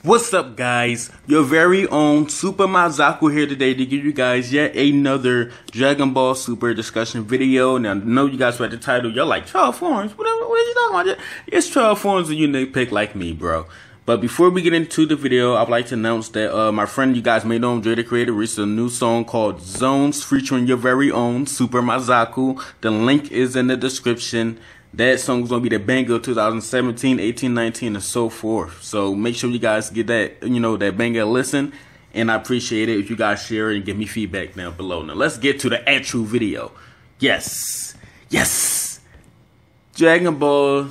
What's up, guys? Your very own Super Mazaku here today to give you guys yet another Dragon Ball Super discussion video. Now, I know you guys read the title. You're like, 12 forms? What are you talking about? It's 12 forms and you nitpick like me, bro. But before we get into the video, I'd like to announce that my friend you guys may know, Dre the Creator, released a new song called Zones featuring your very own Super Mazaku. The link is in the description. That song is going to be the banger of 2017, 18, 19, and so forth. So make sure you guys get that, that banger listen. And I appreciate it if you guys share it and give me feedback down below. Now let's get to the actual video. Yes. Dragon Ball,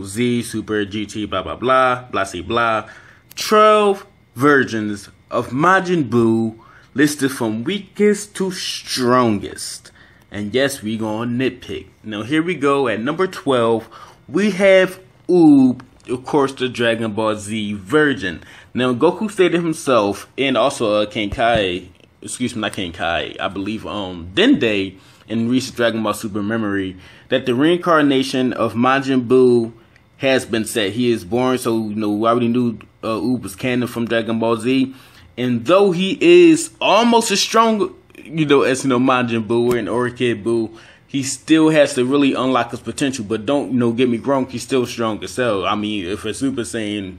Z, Super, GT, blah, blah, blah, blah, blah, blah. 12 versions of Majin Buu listed from weakest to strongest. And yes, we gonna nitpick. Now here we go at number 12. We have MAJUUB, of course, the Dragon Ball Z version. Now Goku stated himself, and also Kenkai, not Kenkai, I believe Dende in recent Dragon Ball Super memory, that the reincarnation of Majin Buu has been set. He is born, so we already knew MAJUUB was canon from Dragon Ball Z, and though he is almost as strong as Majin Buu and Orchid Buu, he still has to really unlock his potential. But don't get me wrong, he's still strong as hell. I mean, if a Super Saiyan,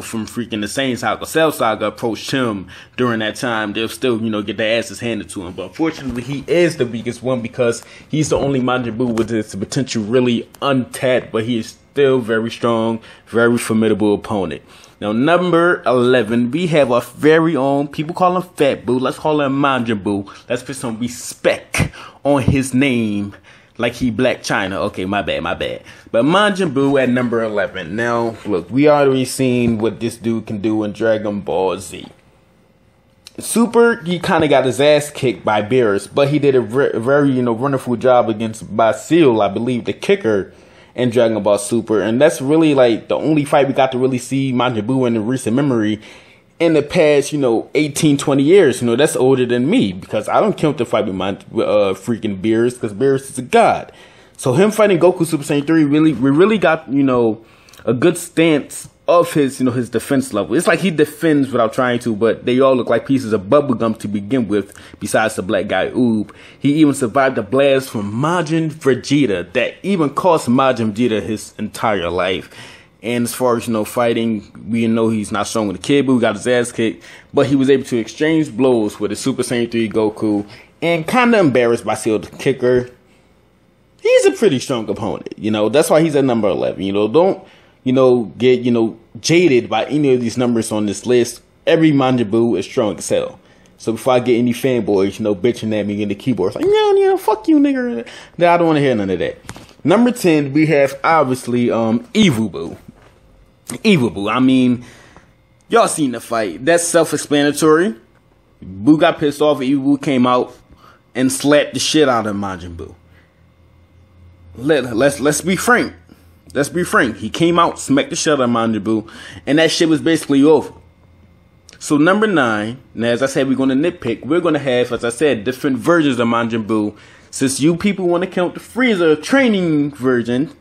from freaking the Saiyan Saga, Cell Saga approached him during that time, they'll still get their asses handed to him. But unfortunately, he is the weakest one because he's the only Majin Buu with his potential really untapped. But he is still very strong, very formidable opponent. Now, number 11, we have our very own, people call him Fat Buu, let's call him Majin Buu. Let's put some respect on his name, like he Black China. Okay, my bad. But Majin Buu at number 11. Now, look, we already seen what this dude can do in Dragon Ball Z. Super, he kind of got his ass kicked by Beerus, but he did a very, wonderful job against Basil, I believe, the kicker, in Dragon Ball Super. And that's really like the only fight we got to really see Majin Buu in the recent memory in the past 18, 20 years. That's older than me, because I don't count the fight with my freaking Beerus, because Beerus is a god. So him fighting Goku Super Saiyan 3 we really got a good stance of his his defense level. It's like he defends without trying to, but they all look like pieces of bubblegum to begin with, besides the black guy MAJUUB. He even survived a blast from Majin Vegeta that even cost Majin Vegeta his entire life. And as far as fighting, we know he's not strong with the Kid Buu, got his ass kicked, but he was able to exchange blows with the Super Saiyan 3 Goku and kind of embarrassed by Seal the Kicker. He's a pretty strong opponent, that's why he's at number 11. Don't get, jaded by any of these numbers on this list. Every Majin Buu is strong as hell. So before I get any fanboys, bitching at me in the keyboard, it's like, yeah, fuck you, nigga. I don't want to hear none of that. Number 10, we have, obviously, Evil Buu. Evil Buu, I mean, y'all seen the fight. That's self-explanatory. Buu got pissed off, Evil Buu came out and slapped the shit out of Majin Buu. Let's be frank. Let's be frank. He came out, smacked the shit out of Majin Buu, and that shit was basically over. So number 9, now as I said, we're going to nitpick. We're going to have, as I said, different versions of Majin Buu. Since you people want to count the Frieza training version,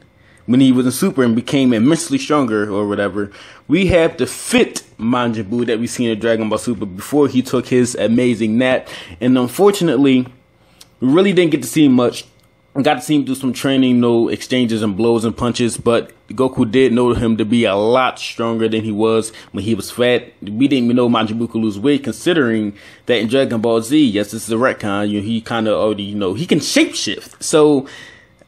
when he was in Super and became immensely stronger or whatever, we have the fit Majin Buu that we seen in Dragon Ball Super before he took his amazing nap. And unfortunately, we really didn't get to see much. Got to see him do some training, exchanges and blows and punches, but Goku did know him to be a lot stronger than he was when he was fat. We didn't even know Majin Buu could lose weight, considering that in Dragon Ball Z, yes, this is a retcon, he kind of already, he can shapeshift. So,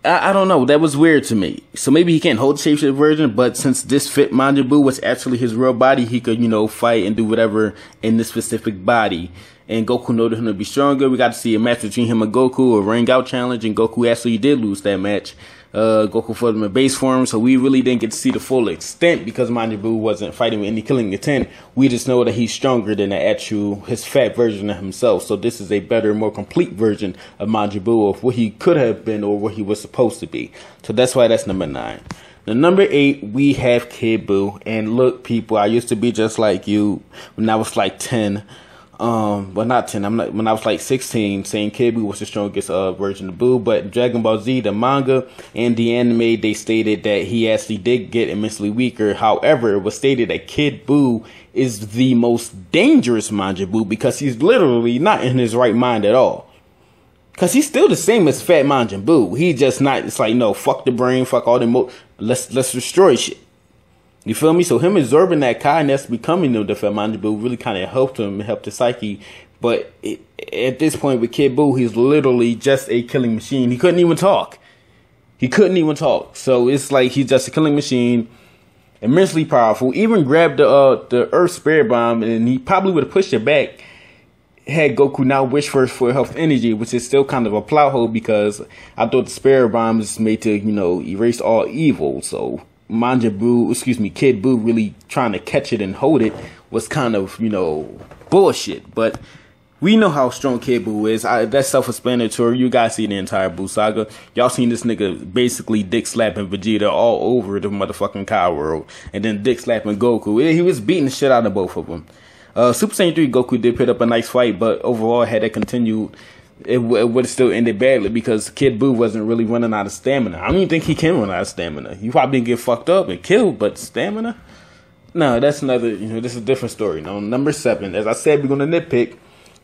I don't know, that was weird to me. So maybe he can't hold the shapeshift version, but since this fit Majin Buu was actually his real body, he could, fight and do whatever in this specific body. And Goku noted him to be stronger. We got to see a match between him and Goku, a ring out challenge, and Goku actually did lose that match. Goku fought him in base form, so we really didn't get to see the full extent because Majin Buu wasn't fighting with any killing intent. We just know that he's stronger than his fat version of himself. So this is a better, more complete version of Majin Buu, of what he could have been or what he was supposed to be. So that's why that's number 9. Now, number 8, we have Kid Buu. And look, people, I used to be just like you when I was like 10. well, not 10. When I was like 16, saying Kid Buu was the strongest version of Buu. But Dragon Ball Z, the manga and the anime, they stated that he actually did get immensely weaker. However, it was stated that Kid Buu is the most dangerous Majin Buu because he's literally not in his right mind at all. Cause he's still the same as Fat Majin Buu. He just not. It's like, no, fuck the brain, fuck all the let's destroy shit. You feel me? So him absorbing that Kai and that's becoming the Fat Majin Buu really kind of helped him, helped his psyche. But at this point with Kid Buu, he's literally just a killing machine. He couldn't even talk. He couldn't even talk. So it's like he's just a killing machine, immensely powerful. Even grabbed the Earth Spirit Bomb, and he probably would have pushed it back had Goku now wished for health energy, which is still kind of a plot hole because I thought the Spirit Bomb is made to, erase all evil. So Kid Buu really trying to catch it and hold it was kind of, bullshit. But we know how strong Kid Buu is. That's self-explanatory. You guys see the entire Buu saga. Y'all seen this nigga basically dick slapping Vegeta all over the motherfucking Kai world, and then dick slapping Goku. He was beating the shit out of both of them. Super Saiyan 3 Goku did put up a nice fight, but overall, had it continued, it would have still ended badly because Kid Buu wasn't really running out of stamina. I don't even think he can run out of stamina. You probably get fucked up and killed, but stamina? No, that's another, this is a different story. Now, number 7, as I said, we're going to nitpick,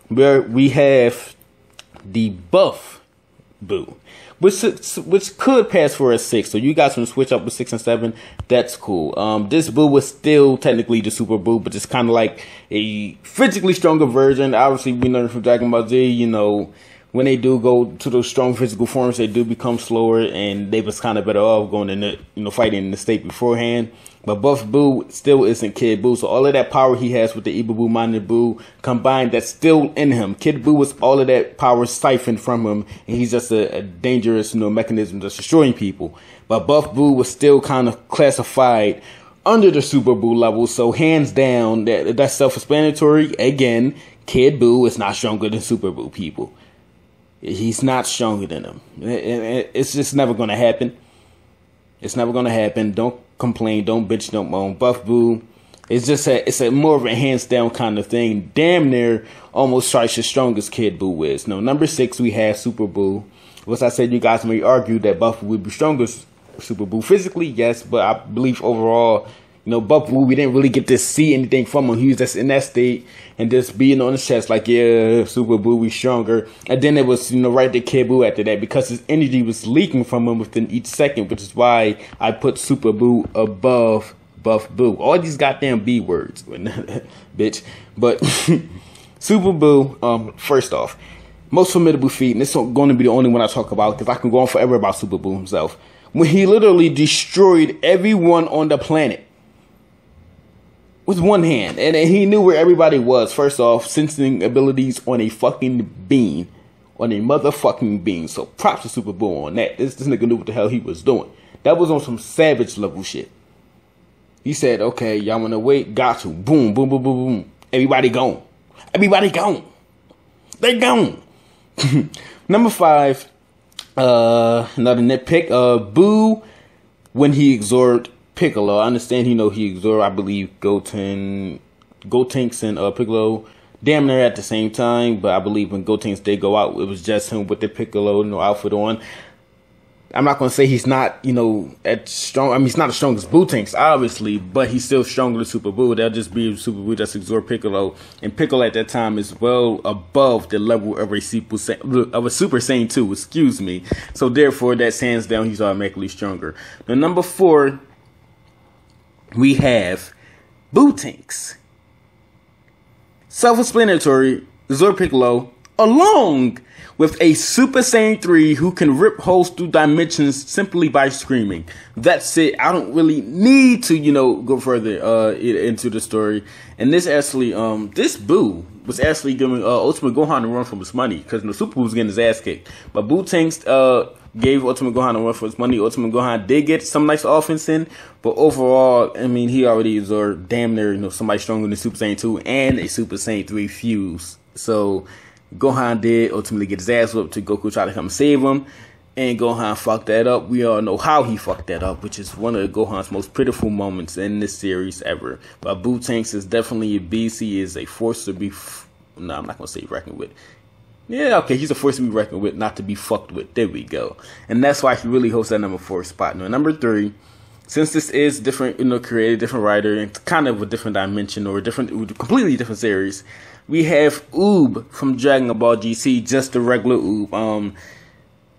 where we have the buff Buu, which could pass for a 6. So you guys can switch up with 6 and 7. That's cool. This Buu was still technically the Super Buu, but it's kind of like a physically stronger version. Obviously, we learned from Dragon Ball Z, when they do go to those strong physical forms, they do become slower, and they was kind of better off going in the, fighting in the state beforehand. But Buff Buu still isn't Kid Buu, so all of that power he has with the Evil Buu, Majin Buu combined, that's still in him. Kid Buu was all of that power siphoned from him, and he's just a dangerous, mechanism that's destroying people. But Buff Buu was still kind of classified under the Super Buu level, so hands down, that's self-explanatory. Again, Kid Buu is not stronger than Super Buu people. He's not stronger than them. It's just never going to happen. It's never going to happen. Don't complain. Don't bitch. Don't moan. Buff Buu, it's a more of a hands down kind of thing. Damn near almost twice as strong as Kid Buu is. Now, number 6, we have Super Buu. As I said, you guys may argue that Buff Buu would be stronger as Super Buu. Physically, yes, but I believe overall, Buff Buu, we didn't really get to see anything from him. He was just in that state and just being on his chest like, yeah, Super Buu, we stronger. And then it was, right to Kid Buu after that because his energy was leaking from him within each second, which is why I put Super Buu above Buff Buu. All these goddamn B words, bitch. But Super Buu, first off, most formidable feat, and this is going to be the only one I talk about because I can go on forever about Super Buu himself. When he literally destroyed everyone on the planet with one hand, and he knew where everybody was. First off, sensing abilities on a fucking bean, on a motherfucking bean. So props to Super Buu on that. This nigga knew what the hell he was doing. That was on some savage level shit. He said, "Okay, y'all wanna wait? Got to. Boom, boom, boom, boom, boom. Everybody gone. Everybody gone. They gone." Number 5, another nitpick. Buu, when he absorbed Piccolo. I understand he absorbed, I believe, Gotenks and Piccolo damn near at the same time, but I believe when Gotenks did go out, it was just him with the Piccolo, outfit on. I'm not going to say he's not, as strong. I mean, he's not as strong as BUUTENKS, obviously, but he's still stronger than Super Buu. That'll just be Super Buu just absorb Piccolo. And Piccolo at that time is well above the level of a Super Saiyan 2, excuse me. So therefore, that's hands down, he's automatically stronger. Now, number 4, we have BUUTENKS. Self-explanatory, absorb Piccolo, along with a Super Saiyan 3 who can rip holes through dimensions simply by screaming. That's it. I don't really need to, go further into the story. And this actually, this Buu was actually giving Ultimate Gohan a run for his money because Super Buu was getting his ass kicked. But BUUTENKS gave Ultimate Gohan a run for his money. Ultimate Gohan did get some nice offense in, but overall, I mean, he already absorbed damn near, somebody stronger than Super Saiyan 2 and a Super Saiyan 3 fuse. So Gohan did ultimately get his ass whooped to Goku try to come save him, and Gohan fucked that up. We all know how he fucked that up, which is one of Gohan's most pitiful moments in this series ever. But BUUTENKS is definitely a beast. He is a force to be no, I'm not gonna say reckoned with. Yeah, okay, he's a force to be reckoned with, not to be fucked with. There we go. And that's why he really holds that number 4 spot. Now, number 3, since this is different, creator, different writer, and kind of a different dimension or a completely different series, we have Oob from Dragon Ball GT, just the regular Oob.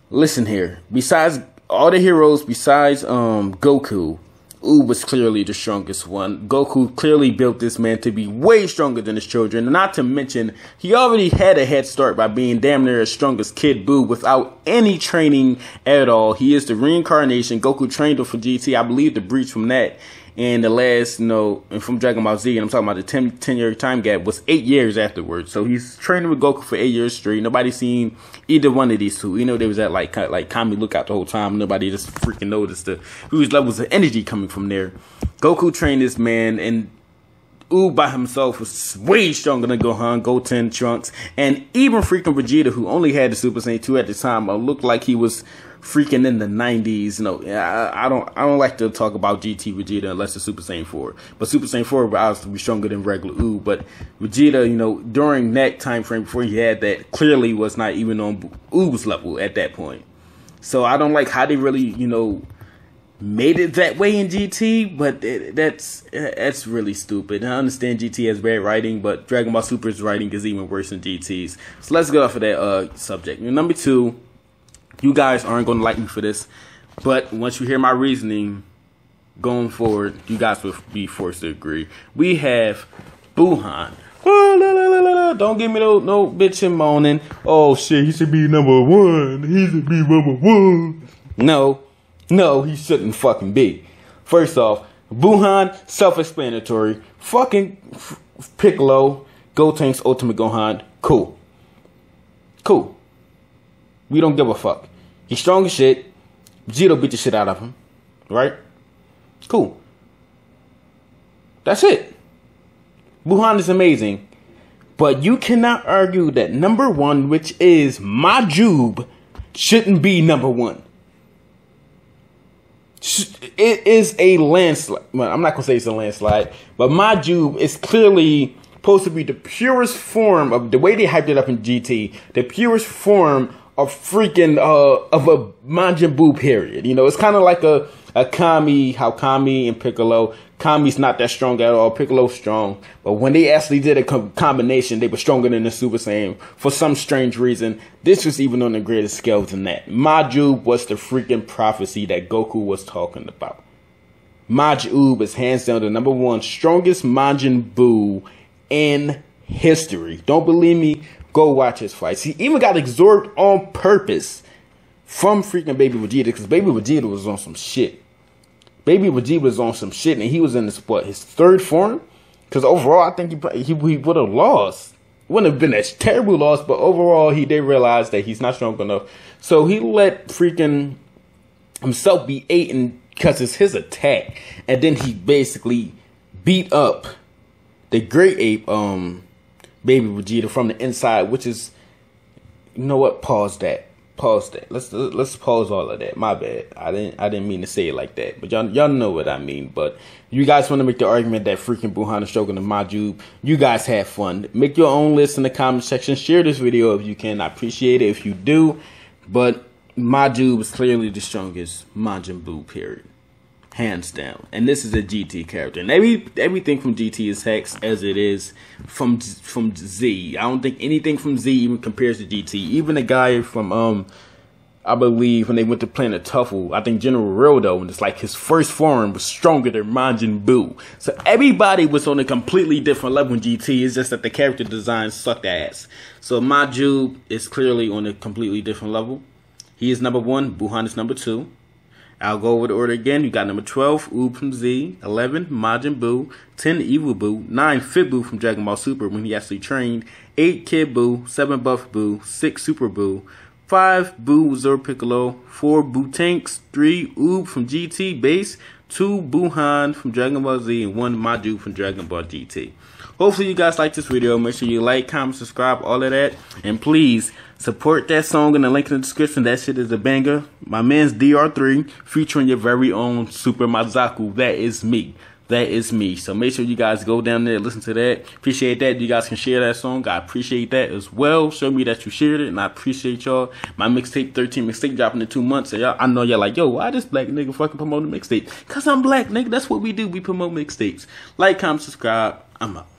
Listen here, besides all the heroes, besides Goku, Oob was clearly the strongest one. Goku clearly built this man to be way stronger than his children. Not to mention, he already had a head start by being damn near as strong as Kid Buu without any training at all. He is the reincarnation. Goku trained him for GT. I believe the breach from that and the last, and from Dragon Ball Z, and I'm talking about the 10-year time gap, was 8 years afterwards. So he's training with Goku for 8 years straight. Nobody seen either one of these two. They was at like Kami lookout the whole time. Nobody just freaking noticed the huge levels of energy coming from there. Goku trained this man, and Oob by himself was way stronger than Gohan, Goten, Trunks, and even freaking Vegeta, who only had the Super Saiyan 2 at the time, looked like he was freaking in the 90s. I don't like to talk about GT Vegeta unless it's Super Saiyan 4. But Super Saiyan 4 would obviously be stronger than regular Oob. But Vegeta, during that time frame before he had that, clearly was not even on Oob's level at that point. So I don't like how they really, made it that way in GT, but that's really stupid. I understand GT has bad writing, but Dragon Ball Super's writing is even worse than GT's. So let's get off of that subject. Number 2, you guys aren't going to like me for this, but once you hear my reasoning going forward, you guys will be forced to agree. We have buuhan. Oh, la, la, la, la. Don't give me no bitch and moaning. Oh shit, he should be number 1. He should be number 1. No, he shouldn't fucking be. First off, buuhan, self-explanatory. Fucking Piccolo, Gotenks Ultimate Gohan, cool. We don't give a fuck. He's strong as shit. Vegeta beat the shit out of him. Right? Cool. That's it. buuhan is amazing. But you cannot argue that number 1, which is MAJUUB, shouldn't be number 1. It is a landslide. Well, I'm not going to say it's a landslide, but MAJUUB is clearly supposed to be the purest form of the way they hyped it up in GT, the purest form of freaking, of a Majin Buu period. It's kind of like a Kami, how Kami and Piccolo, Kami's not that strong at all, Piccolo's strong, but when they actually did a combination, they were stronger than the Super Saiyan for some strange reason. This was even on a greater scale than that. MAJUUB was the freaking prophecy that Goku was talking about. MAJUUB is hands down the number 1 strongest Majin Buu in history. Don't believe me? Go watch his fights. He even got absorbed on purpose from freaking Baby Vegeta, because Baby Vegeta was on some shit. Baby Vegeta was on some shit, and he was in his 3rd form? Because overall, I think he would have lost. Wouldn't have been a terrible loss, but overall, he did realize that he's not strong enough. So he let freaking himself be eaten because it's his attack. And then he basically beat up the Great Ape, Baby Vegeta from the inside, which is, you know what? Pause that. Let's pause all of that. My bad. I didn't mean to say it like that, but y'all know what I mean. But you guys want to make the argument that freaking buuhan is stronger than MAJUUB. You guys have fun. Make your own list in the comment section. Share this video if you can. I appreciate it if you do. But MAJUUB is clearly the strongest Majin Buu period, hands down. And this is a GT character, and everything from GT is hex as it is from Z. I don't think anything from Z even compares to GT. Even the guy from I believe when they went to Planet Tuffle, I think General Rildo, and it's like his first form was stronger than Majin Buu. So everybody was on a completely different level in GT. It's just that the character design sucked ass. So MAJUUB is clearly on a completely different level. He is number 1. buuhan is number 2. I'll go over the order again. You got number 12, Oob from Z, 11, Majin Buu, 10, Evil Buu, 9, Fit Buu from Dragon Ball Super when he actually trained, 8, Kid Buu, 7, Buff Buu, 6, Super Buu, 5, Buu Zoro Piccolo, 4, BUUTENKS, 3, Oob from GT Base, 2, buuhan from Dragon Ball Z, and 1, MAJUUB from Dragon Ball GT. Hopefully you guys like this video. Make sure you like, comment, subscribe, all of that. And please support that song in the link in the description. That shit is a banger. My man's DR3 featuring your very own Super Mazaku. That is me. that is me. So make sure you guys go down there and listen to that. Appreciate that. You guys can share that song. I appreciate that as well. Show me that you shared it, and I appreciate y'all. My mixtape 13 mixtape dropping in 2 months. So y'all, I know y'all like, yo, why this black nigga fucking promoting mixtape? Cause I'm black, nigga. That's what we do. We promote mixtapes. Like, comment, subscribe. I'm out.